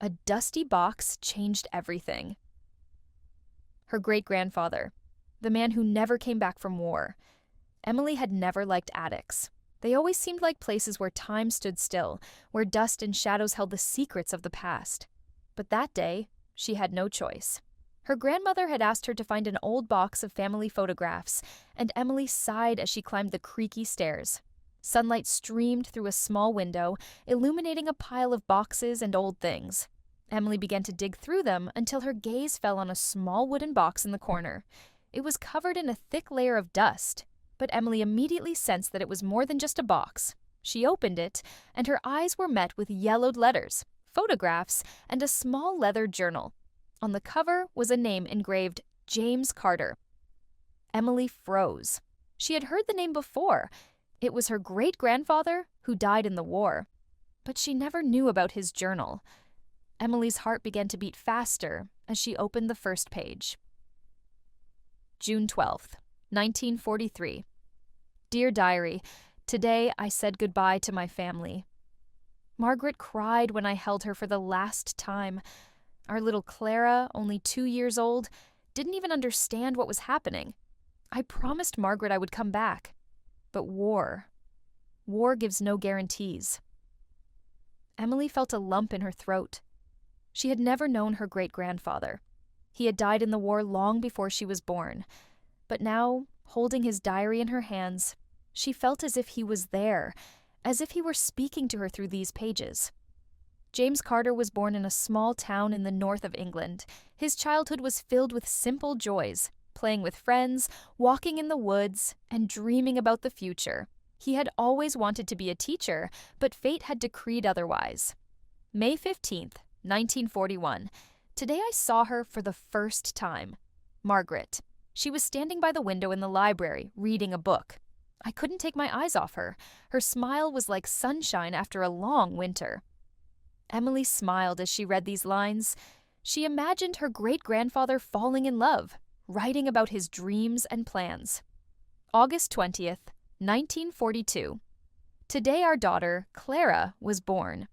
A dusty box changed everything. Her great-grandfather, the man who never came back from war. Emily had never liked attics. They always seemed like places where time stood still, where dust and shadows held the secrets of the past. But that day, she had no choice. Her grandmother had asked her to find an old box of family photographs, and Emily sighed as she climbed the creaky stairs. Sunlight streamed through a small window, illuminating a pile of boxes and old things. Emily began to dig through them until her gaze fell on a small wooden box in the corner. It was covered in a thick layer of dust, but Emily immediately sensed that it was more than just a box. She opened it, and her eyes were met with yellowed letters, photographs, and a small leather journal. On the cover was a name engraved James Carter. Emily froze. She had heard the name before. It was her great-grandfather who died in the war. But she never knew about his journal. Emily's heart began to beat faster as she opened the first page. June 12th, 1943. Dear Diary, today I said goodbye to my family. Margaret cried when I held her for the last time. Our little Clara, only 2 years old, didn't even understand what was happening. I promised Margaret I would come back. But war gives no guarantees. Emily felt a lump in her throat. She had never known her great-grandfather. He had died in the war long before she was born. But now, holding his diary in her hands, she felt as if he was there, as if he were speaking to her through these pages. James Carter was born in a small town in the north of England. His childhood was filled with simple joys, playing with friends, walking in the woods, and dreaming about the future. He had always wanted to be a teacher, but fate had decreed otherwise. May 15th, 1941. Today I saw her for the first time. Margaret. She was standing by the window in the library, reading a book. I couldn't take my eyes off her. Her smile was like sunshine after a long winter. Emily smiled as she read these lines. She imagined her great-grandfather falling in love, writing about his dreams and plans. August 20th, 1942. Today our daughter, Clara, was born.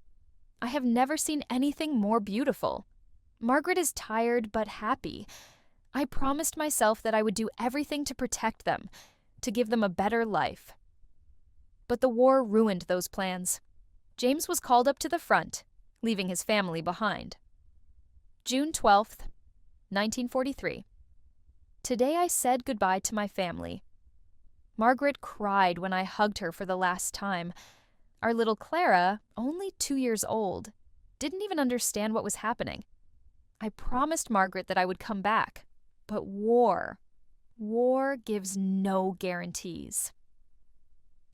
I have never seen anything more beautiful. Margaret is tired but happy. I promised myself that I would do everything to protect them, to give them a better life. But the war ruined those plans. James was called up to the front, leaving his family behind. June 12th, 1943. Today I said goodbye to my family. Margaret cried when I hugged her for the last time. Our little Clara, only 2 years old, didn't even understand what was happening. I promised Margaret that I would come back, but war gives no guarantees.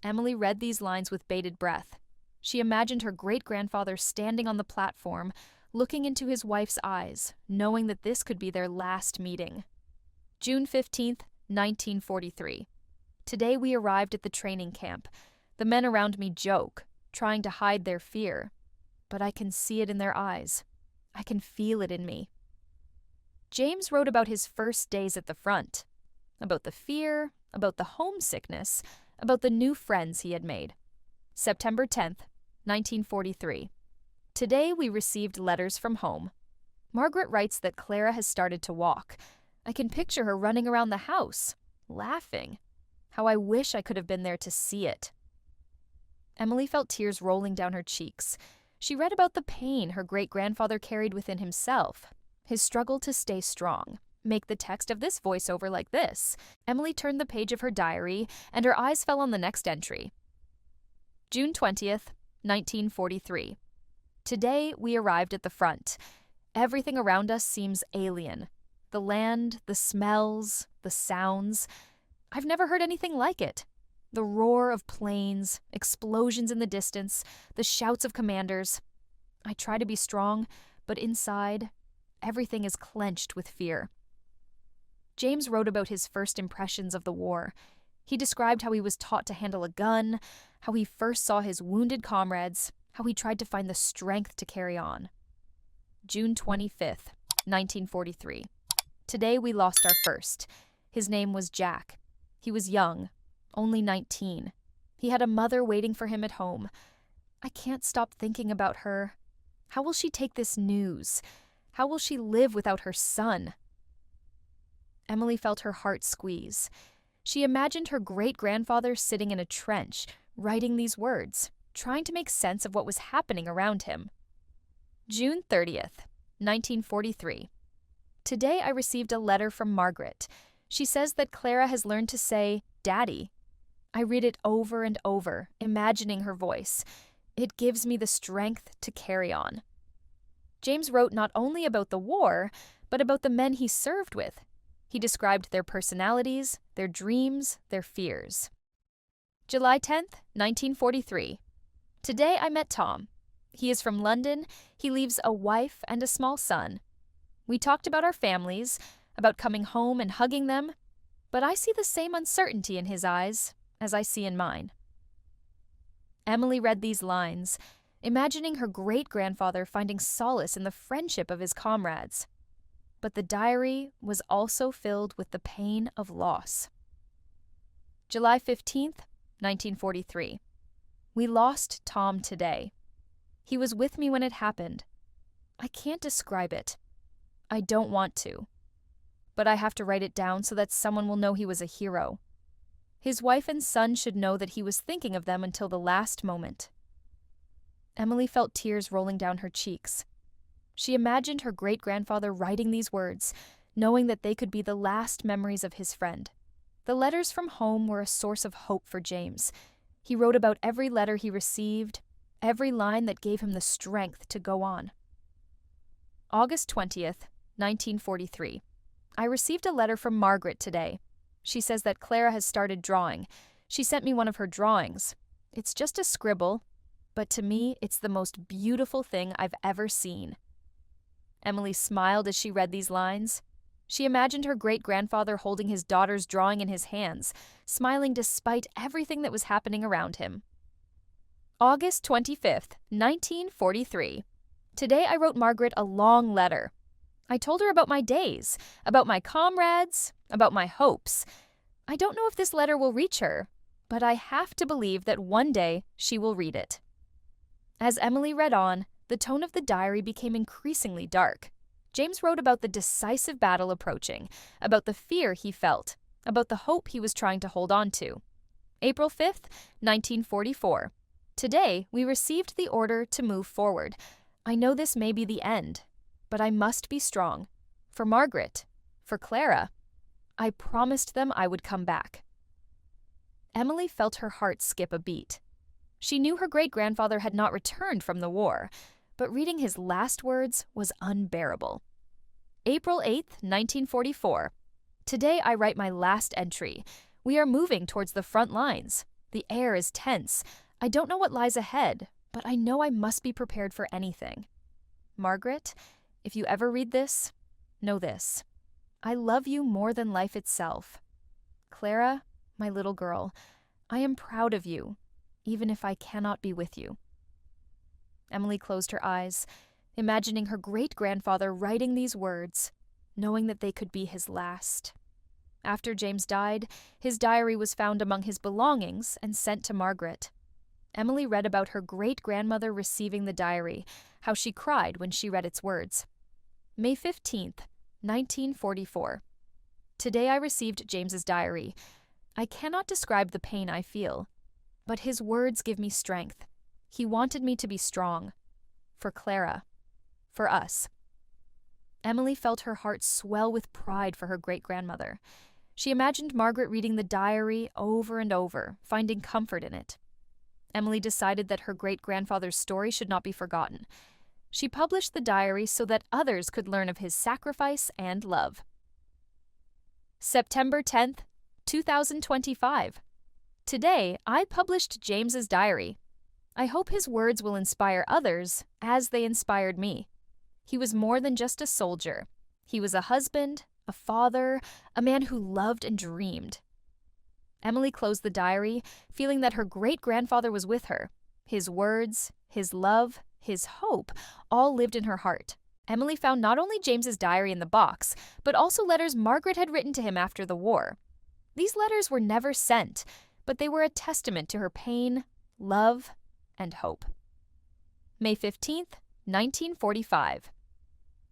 Emily read these lines with bated breath. She imagined her great-grandfather standing on the platform, looking into his wife's eyes, knowing that this could be their last meeting. June 15th, 1943. Today we arrived at the training camp. The men around me joke, trying to hide their fear, but I can see it in their eyes. I can feel it in me. James wrote about his first days at the front, about the fear, about the homesickness, about the new friends he had made. September 10th, 1943. Today we received letters from home. Margaret writes that Clara has started to walk. I can picture her running around the house, laughing. How I wish I could have been there to see it. Emily felt tears rolling down her cheeks. She read about the pain her great-grandfather carried within himself, his struggle to stay strong. Make the text of this voiceover like this. Emily turned the page of her diary, and her eyes fell on the next entry. June 20th, 1943. Today we arrived at the front. Everything around us seems alien. The land, the smells, the sounds. I've never heard anything like it. The roar of planes, explosions in the distance, the shouts of commanders. I try to be strong, but inside, everything is clenched with fear. James wrote about his first impressions of the war. He described how he was taught to handle a gun, how he first saw his wounded comrades, how he tried to find the strength to carry on. June 25th, 1943. Today we lost our first. His name was Jack. He was young, only 19. He had a mother waiting for him at home. I can't stop thinking about her. How will she take this news? How will she live without her son? Emily felt her heart squeeze. She imagined her great-grandfather sitting in a trench, writing these words, trying to make sense of what was happening around him. June 30th, 1943. Today I received a letter from Margaret. She says that Clara has learned to say, "Daddy." I read it over and over, imagining her voice. It gives me the strength to carry on. James wrote not only about the war, but about the men he served with. He described their personalities, their dreams, their fears. July 10th, 1943. Today I met Tom. He is from London. He leaves a wife and a small son. We talked about our families, about coming home and hugging them, but I see the same uncertainty in his eyes as I see in mine. Emily read these lines, imagining her great-grandfather finding solace in the friendship of his comrades. But the diary was also filled with the pain of loss. July 15th, 1943. We lost Tom today. He was with me when it happened. I can't describe it. I don't want to. But I have to write it down so that someone will know he was a hero. His wife and son should know that he was thinking of them until the last moment. Emily felt tears rolling down her cheeks. She imagined her great-grandfather writing these words, knowing that they could be the last memories of his friend. The letters from home were a source of hope for James. He wrote about every letter he received, every line that gave him the strength to go on. August 20th, 1943. I received a letter from Margaret today. She says that Clara has started drawing. She sent me one of her drawings. It's just a scribble, but to me, it's the most beautiful thing I've ever seen. Emily smiled as she read these lines. She imagined her great-grandfather holding his daughter's drawing in his hands, smiling despite everything that was happening around him. August 25th, 1943. Today I wrote Margaret a long letter. I told her about my days, about my comrades, about my hopes. I don't know if this letter will reach her, but I have to believe that one day she will read it. As Emily read on, the tone of the diary became increasingly dark. James wrote about the decisive battle approaching, about the fear he felt, about the hope he was trying to hold on to. April 5th, 1944. Today, we received the order to move forward. I know this may be the end, but I must be strong. For Margaret, for Clara. I promised them I would come back. Emily felt her heart skip a beat. She knew her great-grandfather had not returned from the war, but reading his last words was unbearable. April 8th, 1944. Today I write my last entry. We are moving towards the front lines. The air is tense. I don't know what lies ahead, but I know I must be prepared for anything. Margaret, if you ever read this, know this. I love you more than life itself. Clara, my little girl, I am proud of you, even if I cannot be with you. Emily closed her eyes, imagining her great-grandfather writing these words, knowing that they could be his last. After James died, his diary was found among his belongings and sent to Margaret. Emily read about her great-grandmother receiving the diary, how she cried when she read its words. May 15th, 1944. Today I received James's diary. I cannot describe the pain I feel, but his words give me strength. He wanted me to be strong. For Clara. For us. Emily felt her heart swell with pride for her great-grandmother. She imagined Margaret reading the diary over and over, finding comfort in it. Emily decided that her great-grandfather's story should not be forgotten. She published the diary so that others could learn of his sacrifice and love. September 10th, 2025. Today, I published James's diary. I hope his words will inspire others as they inspired me. He was more than just a soldier. He was a husband, a father, a man who loved and dreamed. Emily closed the diary, feeling that her great-grandfather was with her. His words, his love, his hope, all lived in her heart. Emily found not only James's diary in the box, but also letters Margaret had written to him after the war. These letters were never sent, but they were a testament to her pain, love, and hope. May 15th, 1945.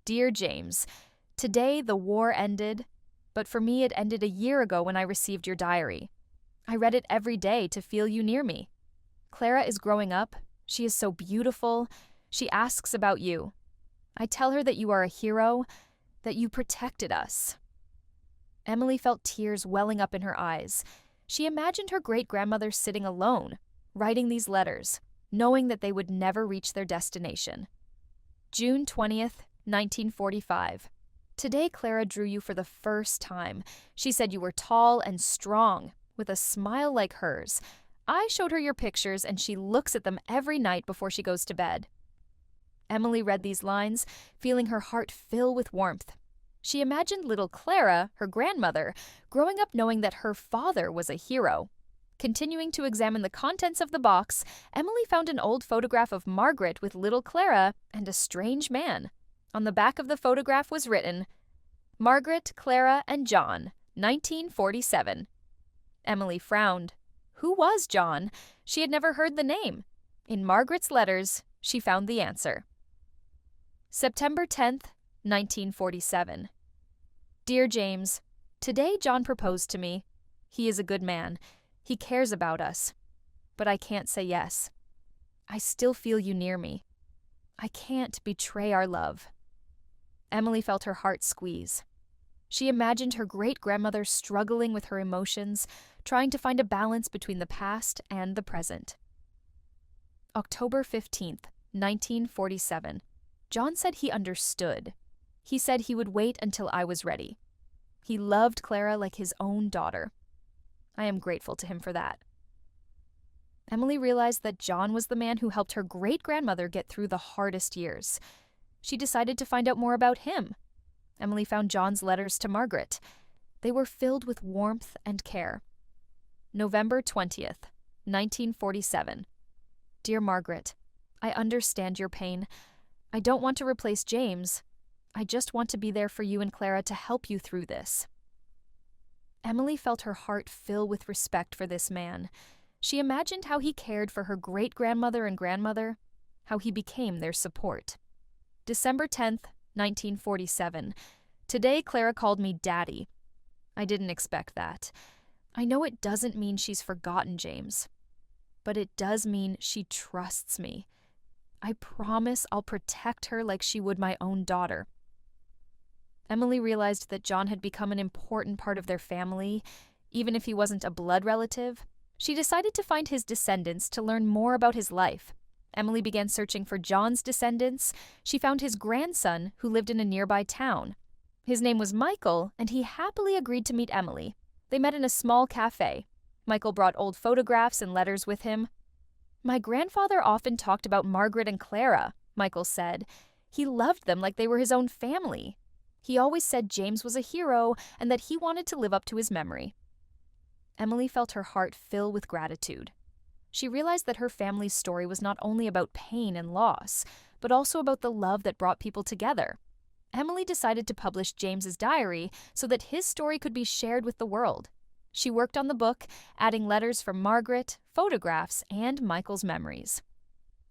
Dear James, today the war ended, but for me it ended a year ago when I received your diary. I read it every day to feel you near me. Clara is growing up. She is so beautiful. She asks about you. I tell her that you are a hero, that you protected us. Emily felt tears welling up in her eyes. She imagined her great-grandmother sitting alone, writing these letters, knowing that they would never reach their destination. June 20th, 1945. Today Clara drew you for the first time. She said you were tall and strong, with a smile like hers. I showed her your pictures and she looks at them every night before she goes to bed. Emily read these lines, feeling her heart fill with warmth. She imagined little Clara, her grandmother, growing up knowing that her father was a hero. Continuing to examine the contents of the box, Emily found an old photograph of Margaret with little Clara and a strange man. On the back of the photograph was written, Margaret, Clara, and John, 1947. Emily frowned. Who was John? She had never heard the name. In Margaret's letters, she found the answer. September 10th, 1947. Dear James, today John proposed to me. He is a good man. He cares about us. But I can't say yes. I still feel you near me. I can't betray our love. Emily felt her heart squeeze. She imagined her great-grandmother struggling with her emotions, trying to find a balance between the past and the present. October 15th, 1947. John said he understood. He said he would wait until I was ready. He loved Clara like his own daughter. I am grateful to him for that. Emily realized that John was the man who helped her great-grandmother get through the hardest years. She decided to find out more about him. Emily found John's letters to Margaret. They were filled with warmth and care. November 20th, 1947. Dear Margaret, I understand your pain. I don't want to replace James. I just want to be there for you and Clara to help you through this. Emily felt her heart fill with respect for this man. She imagined how he cared for her great-grandmother and grandmother, how he became their support. December 10th, 1947. Today Clara called me Daddy. I didn't expect that. I know it doesn't mean she's forgotten James, but it does mean she trusts me. I promise I'll protect her like she would my own daughter. Emily realized that John had become an important part of their family, even if he wasn't a blood relative. She decided to find his descendants to learn more about his life. Emily began searching for John's descendants. She found his grandson, who lived in a nearby town. His name was Michael, and he happily agreed to meet Emily. They met in a small cafe. Michael brought old photographs and letters with him. My grandfather often talked about Margaret and Clara, Michael said. He loved them like they were his own family. He always said James was a hero and that he wanted to live up to his memory. Emily felt her heart fill with gratitude. She realized that her family's story was not only about pain and loss, but also about the love that brought people together. Emily decided to publish James's diary so that his story could be shared with the world. She worked on the book, adding letters from Margaret, photographs, and Michael's memories.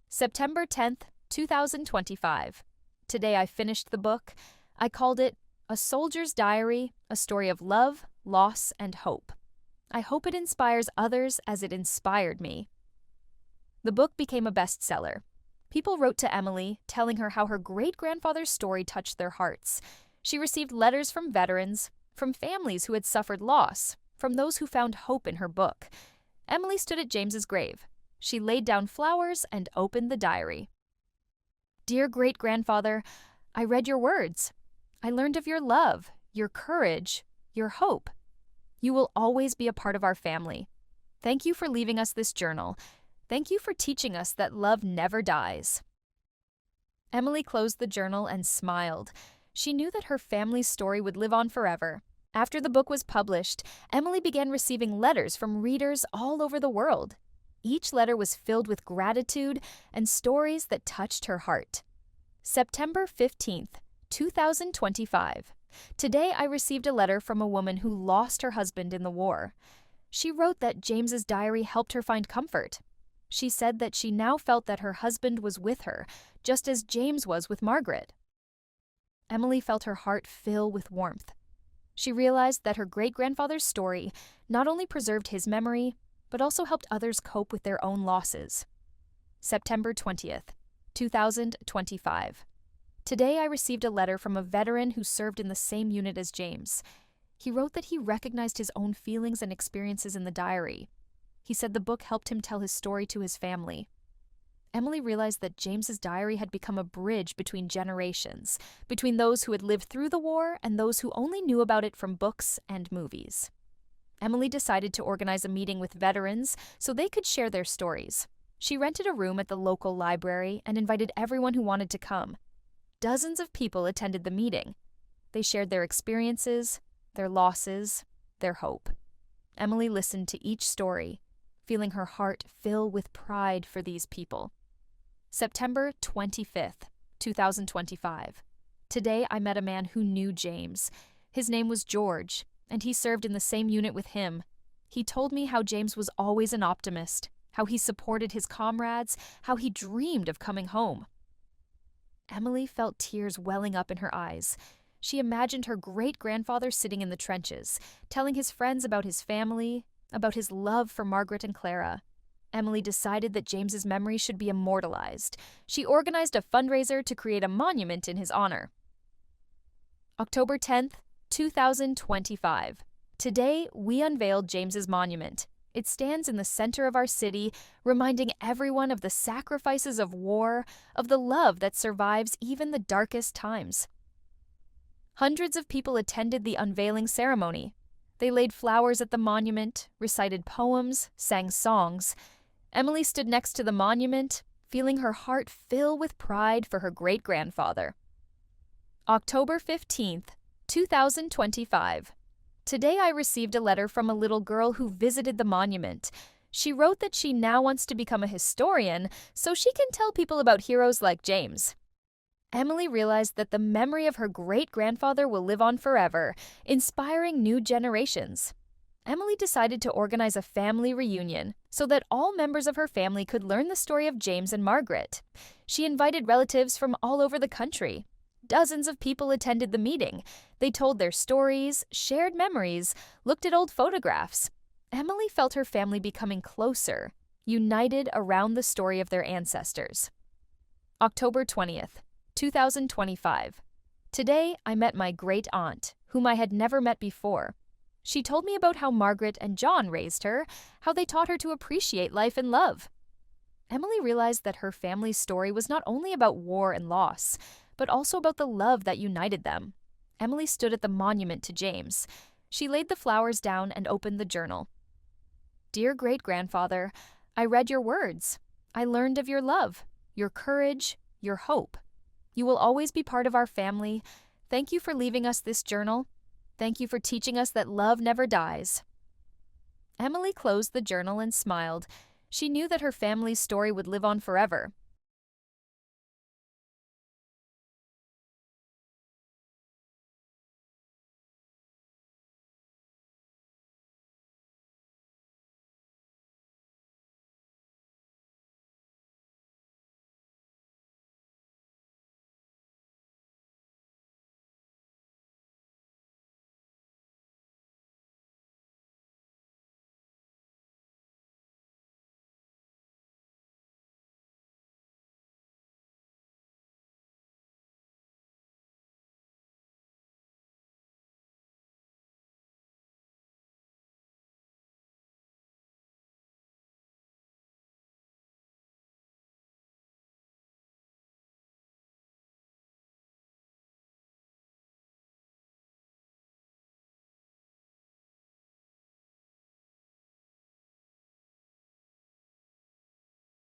September 10th, 2025. Today I finished the book. I called it A Soldier's Diary, a story of love, loss, and hope. I hope it inspires others as it inspired me. The book became a bestseller. People wrote to Emily, telling her how her great-grandfather's story touched their hearts. She received letters from veterans, from families who had suffered loss, from those who found hope in her book. Emily stood at James's grave. She laid down flowers and opened the diary. Dear great-grandfather, I read your words. I learned of your love, your courage, your hope. You will always be a part of our family. Thank you for leaving us this journal. Thank you for teaching us that love never dies. Emily closed the journal and smiled. She knew that her family's story would live on forever. After the book was published, Emily began receiving letters from readers all over the world. Each letter was filled with gratitude and stories that touched her heart. September 15th, 2025. Today I received a letter from a woman who lost her husband in the war. She wrote that James's diary helped her find comfort. She said that she now felt that her husband was with her, just as James was with Margaret. Emily felt her heart fill with warmth. She realized that her great-grandfather's story not only preserved his memory, but also helped others cope with their own losses. September 20th, 2025. Today I received a letter from a veteran who served in the same unit as James. He wrote that he recognized his own feelings and experiences in the diary. He said the book helped him tell his story to his family. Emily realized that James's diary had become a bridge between generations, between those who had lived through the war and those who only knew about it from books and movies. Emily decided to organize a meeting with veterans so they could share their stories. She rented a room at the local library and invited everyone who wanted to come. Dozens of people attended the meeting. They shared their experiences, their losses, their hope. Emily listened to each story, feeling her heart fill with pride for these people. September 25th, 2025. Today I met a man who knew James. His name was George, and he served in the same unit with him. He told me how James was always an optimist, how he supported his comrades, how he dreamed of coming home. Emily felt tears welling up in her eyes. She imagined her great-grandfather sitting in the trenches, telling his friends about his family, about his love for Margaret and Clara. Emily decided that James's memory should be immortalized. She organized a fundraiser to create a monument in his honor. October 10th, 2025. Today, we unveiled James's monument. It stands in the center of our city, reminding everyone of the sacrifices of war, of the love that survives even the darkest times. Hundreds of people attended the unveiling ceremony. They laid flowers at the monument, recited poems, sang songs. Emily stood next to the monument, feeling her heart fill with pride for her great-grandfather. October 15th, 2025. Today I received a letter from a little girl who visited the monument. She wrote that she now wants to become a historian so she can tell people about heroes like James. Emily realized that the memory of her great-grandfather will live on forever, inspiring new generations. Emily decided to organize a family reunion so that all members of her family could learn the story of James and Margaret. She invited relatives from all over the country. Dozens of people attended the meeting. They told their stories, shared memories, looked at old photographs. Emily felt her family becoming closer, united around the story of their ancestors. October 20th, 2025. Today, I met my great-aunt, whom I had never met before. She told me about how Margaret and John raised her, how they taught her to appreciate life and love. Emily realized that her family's story was not only about war and loss, but also about the love that united them. Emily stood at the monument to James. She laid the flowers down and opened the journal. Dear great-grandfather, I read your words. I learned of your love, your courage, your hope. You will always be part of our family. Thank you for leaving us this journal. Thank you for teaching us that love never dies. Emily closed the journal and smiled. She knew that her family's story would live on forever,